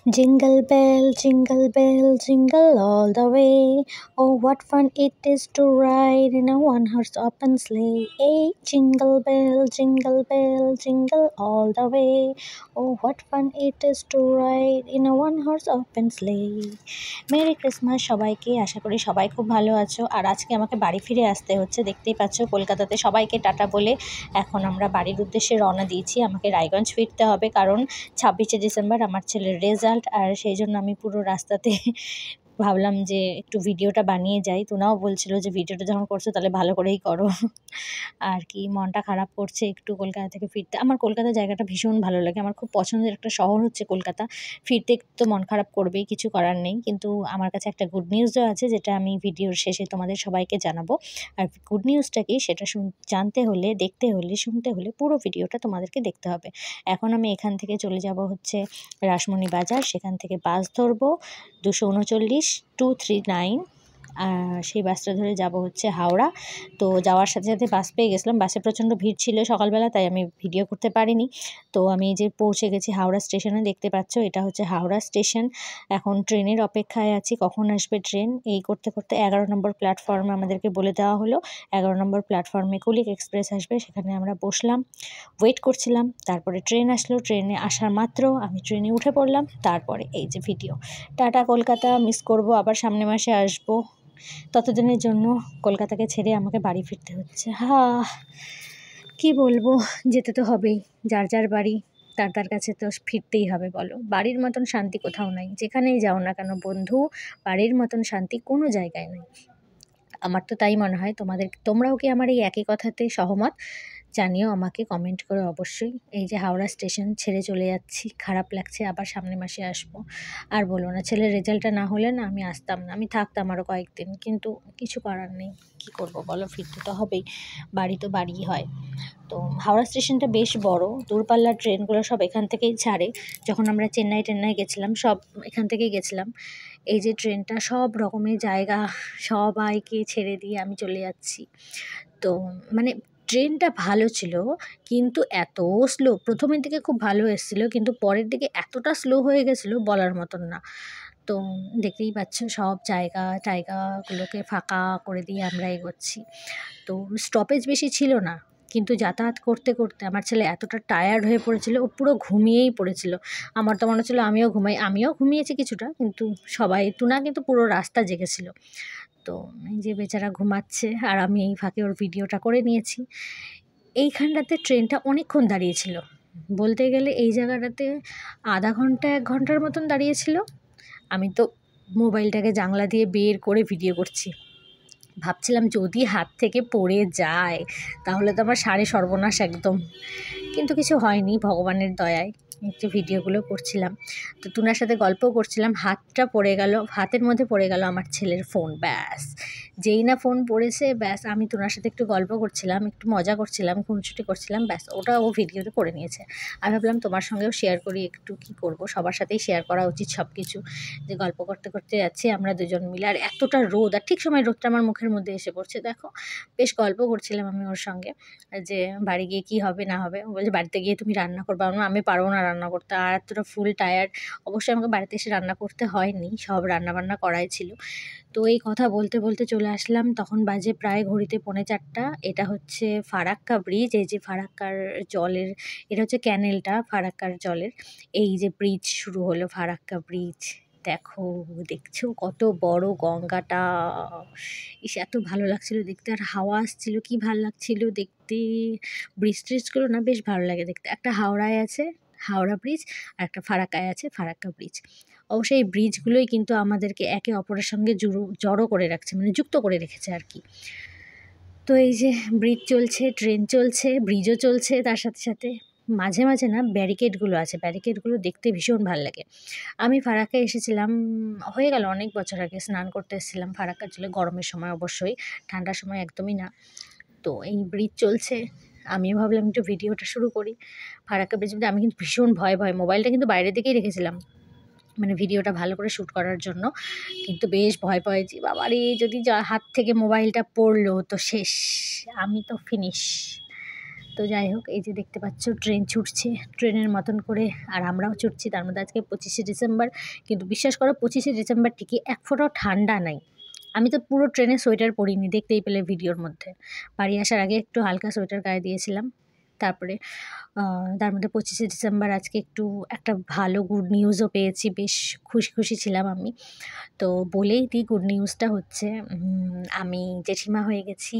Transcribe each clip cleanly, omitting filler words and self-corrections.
Jingle bell, jingle all the way. Oh, what fun it is to ride in a one-horse open sleigh. Hey, jingle bell, jingle all the way. Oh, what fun it is to ride in a one-horse open sleigh. Merry Christmas সবাইকে। আশা করি সবাই খুব ভালো আছো। আর আজকে আমাকে বাড়ি ফিরে আসতে হচ্ছে, দেখতেই পাচ্ছ কলকাতাতে সবাইকে টাটা বলে এখন আমরা বাড়ির উদ্দেশ্যে রওনা দিয়েছি। আমাকে রায়গঞ্জ ফিরতে হবে, কারণ 26শে ডিসেম্বর আমার ছেলের রেজাল্ট। আর সেই জন্য আমি পুরো রাস্তাতে ভাবলাম যে একটু ভিডিওটা বানিয়ে যাই। তুনাও বলছিল যে ভিডিওটা যখন করছো তাহলে ভালো করেই করো। আর কি মনটা খারাপ করছে একটু কলকাতা থেকে ফিরতে। আমার কলকাতা জায়গাটা ভীষণ ভালো লাগে, আমার খুব পছন্দের একটা শহর হচ্ছে কলকাতা। ফিরতে একটু মন খারাপ করবেই, কিছু করার নেই। কিন্তু আমার কাছে একটা গুড নিউজও আছে, যেটা আমি ভিডিওর শেষে তোমাদের সবাইকে জানাবো। আর গুড নিউজটা কি সেটা জানতে হলে, দেখতে হলে, শুনতে হলে পুরো ভিডিওটা তোমাদেরকে দেখতে হবে। এখন আমি এখান থেকে চলে যাব হচ্ছে রাসমণি বাজার, সেখান থেকে বাস ধরবো 239 239, সেই বাসটা ধরে যাব হচ্ছে হাওড়া। তো যাওয়ার সাথে সাথে বাস পেয়ে গেছিলাম, বাসে প্রচণ্ড ভিড় ছিল সকালবেলা, তাই আমি ভিডিও করতে পারিনি। তো আমি যে পৌঁছে গেছি হাওড়া স্টেশনে, দেখতে পাচ্ছ এটা হচ্ছে হাওড়া স্টেশন। এখন ট্রেনের অপেক্ষায় আছি, কখন আসবে ট্রেন। এই করতে করতে 11 নম্বর প্ল্যাটফর্মে আমাদেরকে বলে দেওয়া হলো 11 নম্বর প্ল্যাটফর্মে কুলিক এক্সপ্রেস আসবে। সেখানে আমরা বসলাম, ওয়েট করছিলাম। তারপরে ট্রেন আসলো, ট্রেনে আসার মাত্র আমি ট্রেনে উঠে পড়লাম। তারপরে এই যে ভিডিও। টাটা কলকাতা, মিস করব, আবার সামনের মাসে আসবো। ততদিনের জন্য কলকাতাকে ছেড়ে আমাকে বাড়ি ফিরতে হচ্ছে। কি বলবো, যেতে তো হবেই। যার যার বাড়ি তার কাছে তো ফিরতেই হবে, বলো। বাড়ির মতন শান্তি কোথাও নাই, যেখানেই যাও না কেন বন্ধু, বাড়ির মতন শান্তি কোনো জায়গায় নেই। আমার তো তাই মনে হয়। তোমরাও কি আমার এই একই কথাতে সহমত? জানিও আমাকে কমেন্ট করে অবশ্যই। এই যে হাওড়া স্টেশন ছেড়ে চলে যাচ্ছি, খারাপ লাগছে, আবার সামনের মাসে আসবো। আর বলো না, ছেলের রেজাল্টটা না হলে না আমি আসতাম না, আমি থাকতাম আরও কয়েকদিন, কিন্তু কিছু করার নেই। কি করব বলো, ফিরতে তো হবেই। বাড়ি তো বাড়িই হয়। তো হাওড়া স্টেশনটা বেশ বড়, দূরপাল্লার ট্রেনগুলো সব এখান থেকেই ছাড়ে। যখন আমরা চেন্নাই গেছিলাম সব এখান থেকেই গেছিলাম। এই যে ট্রেনটা সব রকমের জায়গা সবাইকে ছেড়ে দিয়ে আমি চলে যাচ্ছি। তো মানে ট্রেনটা ভালো ছিল, কিন্তু এত স্লো। প্রথমের দিকে খুব ভালো এসেছিলো, কিন্তু পরের দিকে এতটা স্লো হয়ে গেছিলো বলার মতন না। তো দেখতেই পাচ্ছ সব জায়গাগুলোকে ফাঁকা করে দিয়ে আমরা এগোচ্ছি। তো স্টপেজ বেশি ছিল না, কিন্তু যাতায়াত করতে করতে আমার ছেলে এতটা টায়ার্ড হয়ে পড়েছিল, ও পুরো ঘুমিয়েই পড়েছিল। আমার তো মনে হচ্ছিলো আমিও ঘুমিয়েছি কিছুটা, কিন্তু টুনা কিন্তু পুরো রাস্তা জেগেছিল। তো এই যে বেচারা ঘুমাচ্ছে, আর আমি এই ফাঁকে ওর ভিডিওটা করে নিয়েছি। এইখানটাতে ট্রেনটা অনেকক্ষণ দাঁড়িয়েছিল, বলতে গেলে এই জায়গাটাতে আধা ঘন্টা 1 ঘন্টার মতন দাঁড়িয়েছিল। আমি তো মোবাইলটাকে জানলা দিয়ে বের করে ভিডিও করছি, ভাবছিলাম যদি হাত থেকে পড়ে যায় তাহলে তো আমার সর্বনাশ একদম। কিন্তু কিছু হয়নি ভগবানের দয়ায়। একটু ভিডিওগুলো করছিলাম, তো টুনার সাথে গল্পও করছিলাম। হাতের মধ্যে পড়ে গেল আমার ছেলের ফোন, ব্যাস। যেই না ফোন পড়েছে ব্যাস, আমি টুনার সাথে একটু গল্প করছিলাম, একটু মজা করছিলাম, খুনসুটি করছিলাম, ব্যাস ওটা ও ভিডিওতে করে নিয়েছে। আমি ভাবলাম তোমার সঙ্গেও শেয়ার করি একটু, কি করব, সবার সাথেই শেয়ার করা উচিত সব কিছু। যে গল্প করতে করতে যাচ্ছি আমরা দুজন মিলে, আর এতটা রোদ, আর ঠিক সময় রোদটা আমার মুখের মধ্যে এসে পড়ছে। দেখো, বেশ গল্প করছিলাম আমি ওর সঙ্গে যে বাড়ি গিয়ে কী হবে না হবে। ও বলছে বাড়িতে গিয়ে তুমি রান্না করবে। আমি পারবো না রান্না করতে, আর এতটা ফুল টায়ার্ড। অবশ্যই আমাকে বাড়িতে এসে রান্না করতে হয়নি, সব রান্নাবান্না করাই ছিল। তো এই কথা বলতে বলতে চলে আসলাম, তখন বাজে প্রায় ঘড়িতে 3:45। এটা হচ্ছে ফারাক্কা ব্রিজ। এই যে ফারাক্কার জলের, এটা হচ্ছে ক্যানেলটা ফারাক্কার জলের। এই যে ব্রিজ শুরু হলো, ফারাক্কা ব্রিজ। দেখো, দেখছো কত বড় গঙ্গাটা। এত ভালো লাগছিল দেখতে, আর হাওয়া আসছিল, কি ভালো লাগছিল দেখতে। ব্রিজগুলো না বেশ ভালো লাগে দেখতে। একটা হাওড়ায় আছে হাওড়া ব্রিজ, আর একটা ফারাক্কায় আছে ফারাক্কা ব্রিজ। অবশ্যই এই ব্রিজগুলোই কিন্তু আমাদেরকে একে অপরের সঙ্গে জড়ো করে রাখছে, মানে যুক্ত করে রেখেছে আর কি। তো এই যে ব্রিজ চলছে, ট্রেন চলছে, ব্রিজও চলছে, তার সাথে সাথে মাঝে মাঝে না ব্যারিকেডগুলো আছে, ব্যারিকেডগুলো দেখতে ভীষণ ভালো লাগে। আমি ফারাক্কায় এসেছিলাম, হয়ে গেল অনেক বছর আগে, স্নান করতে এসেছিলাম ফারাক্কার জলে, গরমের সময় অবশ্যই, ঠান্ডার সময় একদমই না। তো এই ব্রিজ চলছে, আমিও ভাবলাম একটু ভিডিওটা শুরু করি। ফারাক্কা ব্রিজ, আমি কিন্তু ভীষণ ভয় মোবাইলটা কিন্তু বাইরের দিকেই রেখেছিলাম, মানে ভিডিওটা ভালো করে শ্যুট করার জন্য। কিন্তু বেশ ভয় যে বাবারে, যদি হাত থেকে মোবাইলটা পড়লো তো শেষ, আমি তো ফিনিশ। তো যাই হোক, এই যে দেখতে পাচ্ছ ট্রেন ছুটছে ট্রেনের মতন করে, আর আমরাও ছুটছি। তার মধ্যে আজকে 25শে ডিসেম্বর, কিন্তু বিশ্বাস করো 25শে ডিসেম্বর ঠিকই এক ফোঁটাও ঠান্ডা নাই। আমি তো পুরো ট্রেনে সোয়েটার পরিনি, দেখতেই পেলে ভিডিওর মধ্যে। বাড়ি আসার আগে একটু হালকা সোয়েটার গায়ে দিয়েছিলাম। তারপরে তার মধ্যে 25শে ডিসেম্বর আজকে একটু একটা ভালো গুড নিউজও পেয়েছি, বেশ খুশি ছিলাম আমি। তো বলেই দিই, গুড নিউজটা হচ্ছে আমি জেঠিমা হয়ে গেছি।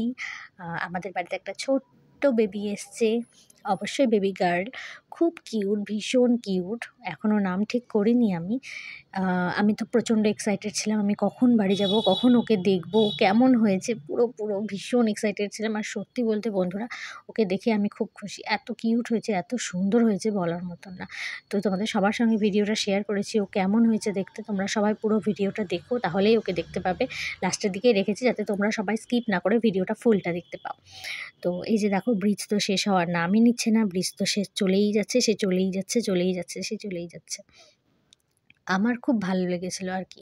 আমাদের বাড়িতে একটা ছোট্ট বেবি এসছে, অবশ্যই বেবি গার্ল, খুব কিউট, ভীষণ কিউট। এখনও নাম ঠিক করিনি আমি। আমি তো প্রচণ্ড এক্সাইটেড ছিলাম, আমি কখন বাড়ি যাব, কখন ওকে দেখব, কেমন হয়েছে, পুরো ভীষণ এক্সাইটেড ছিলাম। আর সত্যি বলতে বন্ধুরা, ওকে দেখে আমি খুব খুশি। এত কিউট হয়েছে, এত সুন্দর হয়েছে, বলার মতন না। তো তোমাদের সবার সঙ্গে ভিডিওটা শেয়ার করেছি, ও কেমন হয়েছে দেখতে। তোমরা সবাই পুরো ভিডিওটা দেখো, তাহলেই ওকে দেখতে পাবে। লাস্টের দিকে রেখেছি যাতে তোমরা সবাই স্কিপ না করে ভিডিওটা ফুলটা দেখতে পাও। তো এই যে দেখো, ব্রিজ তো শেষ হওয়ার নামই নিচ্ছে না, ব্রিজ তো শেষ চলেই যাচ্ছে, সে চলেই যাচ্ছে। আমার খুব ভালো লেগেছিলো আর কি।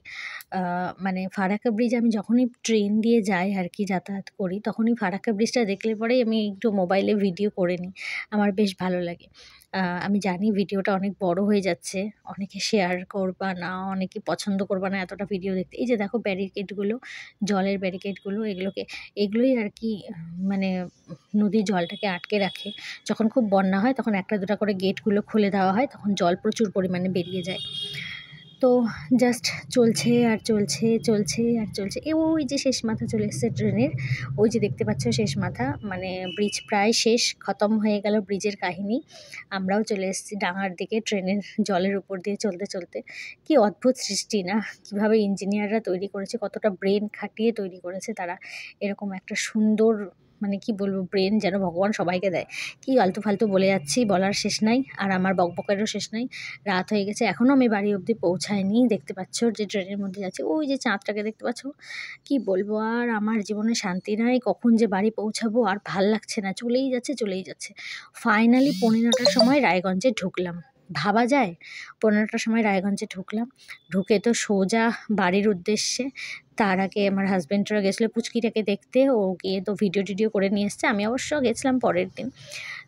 মানে ফারাক্কা ব্রিজ আমি যখনই ট্রেন দিয়ে যাই আর কি, যাতায়াত করি, তখনই ফারাক্কা ব্রিজটা দেখলে পরেই আমি একটু মোবাইলে ভিডিও করে নিই, আমার বেশ ভালো লাগে। আমি জানি ভিডিওটা অনেক বড় হয়ে যাচ্ছে, অনেকে শেয়ার করবা না, অনেকে পছন্দ করবা না এতটা ভিডিও দেখতে। এই যে দেখো ব্যারিকেডগুলো, জলের ব্যারিকেডগুলো, এগুলোই আর কি মানে নদীর জলটাকে আটকে রাখে। যখন খুব বন্যা হয় তখন একটা দুটা করে গেটগুলো খুলে দেওয়া হয়, তখন জল প্রচুর পরিমাণে বেরিয়ে যায়। তো জাস্ট চলছে আর চলছে। ওই যে শেষ মাথা চলে এসছে ট্রেনের, ওই যে দেখতে পাচ্ছ শেষ মাথা, মানে ব্রিজ প্রায় শেষ, খতম হয়ে গেল ব্রিজের কাহিনী। আমরাও চলে এসেছি ডাঙার দিকে, ট্রেনের জলের উপর দিয়ে চলতে। কি অদ্ভুত সৃষ্টি না, কীভাবে ইঞ্জিনিয়াররা তৈরি করেছে, কতটা ব্রেন খাটিয়ে তৈরি করেছে তারা এরকম একটা সুন্দর, মানে কি বলবো, ব্রেন যেন ভগবান সবাইকে দেয়। কি আলতু ফালতু বলে যাচ্ছি, বলার শেষ নাই, আর আমার বকবকেরও শেষ নাই। রাত হয়ে গেছে, এখনও আমি বাড়ি অবধি পৌঁছাইনি। দেখতে পাচ্ছ যে ট্রেনের মধ্যে যাচ্ছে, ওই যে চাঁদটাকে দেখতে পাচ্ছ। কি বলবো, আর আমার জীবনে শান্তি নাই, কখন যে বাড়ি পৌঁছাবো আর ভাল লাগছে না, চলেই যাচ্ছে। ফাইনালি 15টার সময় রায়গঞ্জে ঢুকলাম। ভাবা যায় 15টার সময় রায়গঞ্জে ঢুকলাম, ঢুকে তো সোজা বাড়ির উদ্দেশ্যে। তার আগে আমার হাজব্যান্ডরা গেছিলো পুচকিটাকে দেখতে, ও গিয়ে তো ভিডিও করে নিয়ে এসছে, আমি অবশ্য গেছিলাম পরের দিন।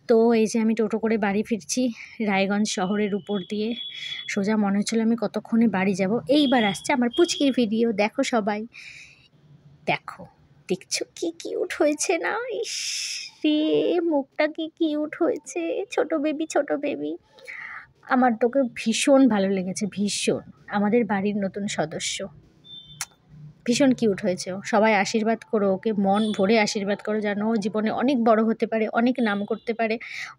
তো এই যে আমি টোটো করে বাড়ি ফিরছি রায়গঞ্জ শহরের উপর দিয়ে সোজা। মনে হচ্ছিলো আমি কতক্ষণে বাড়ি যাব। এইবার আসছে আমার পুচকির ভিডিও, দেখো সবাই, দেখছো কি কিউট হয়েছে না, ইস রে, মুখটা কি কিউট হয়েছে, ছোট বেবি। আমার তোকে ভীষণ ভালো লেগেছে, ভীষণ। আমাদের বাড়ির নতুন সদস্য, ভীষণ কিউট হয়েছে ও। সবাই আশীর্বাদ করো ওকে, মন ভরে আশীর্বাদ করো, যেন ও জীবনে অনেক বড় হতে পারে, অনেক নাম করতে পারে,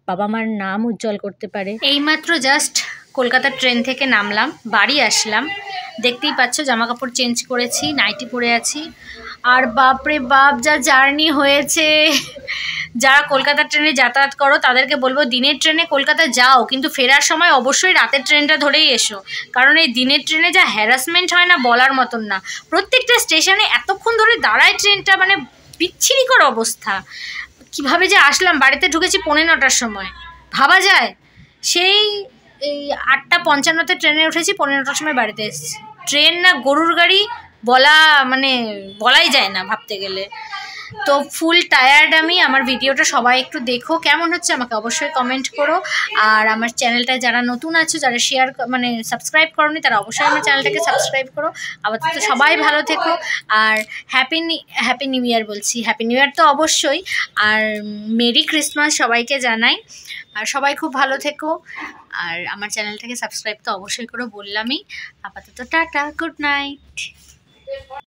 বাবা মার নাম উজ্জ্বল করতে পারে। এইমাত্র জাস্ট কলকাতার ট্রেন থেকে নামলাম, বাড়ি আসলাম। দেখতেই পাচ্ছ জামা কাপড় চেঞ্জ করেছি, নাইটি পরে আছি। আর বাপরে বাপ, যা জার্নি হয়েছে। যারা কলকাতার ট্রেনে যাতায়াত করো তাদেরকে বলবো, দিনের ট্রেনে কলকাতা যাও, কিন্তু ফেরার সময় অবশ্যই রাতের ট্রেনটা ধরেই এসো, কারণ এই দিনের ট্রেনে যা হ্যারাসমেন্ট হয় না, বলার মতন না। প্রত্যেকটা স্টেশনে এতক্ষণ ধরে দাঁড়ায় ট্রেনটা, মানে বিচ্ছিরিকর অবস্থা। কিভাবে যে আসলাম, বাড়িতে ঢুকেছি 9:45টার সময়, ভাবা যায়। সেই এই 8:55-তে ট্রেনে উঠেছি, 15টার সময় বাড়িতে এসেছি। ট্রেন না গরুর গাড়ি বলাই যায় না ভাবতে গেলে। তো ফুল টায়ার্ড আমি। আমার ভিডিওটা সবাই একটু দেখো, কেমন হচ্ছে আমাকে অবশ্যই কমেন্ট করো। আর আমার চ্যানেলটায় যারা নতুন আছো, যারা সাবস্ক্রাইব করোনি, তারা অবশ্যই আমার চ্যানেলটাকে সাবস্ক্রাইব করো। আপাতত সবাই ভালো থেকো, আর হ্যাপি নিউ ইয়ার বলছি, হ্যাপি নিউ ইয়ার তো অবশ্যই, আর মেরি ক্রিসমাস সবাইকে জানাই। আর সবাই খুব ভালো থেকো, আর আমার চ্যানেলটাকে সাবস্ক্রাইব তো অবশ্যই করে বললামই। আপাতত টাটা, গুড নাইট।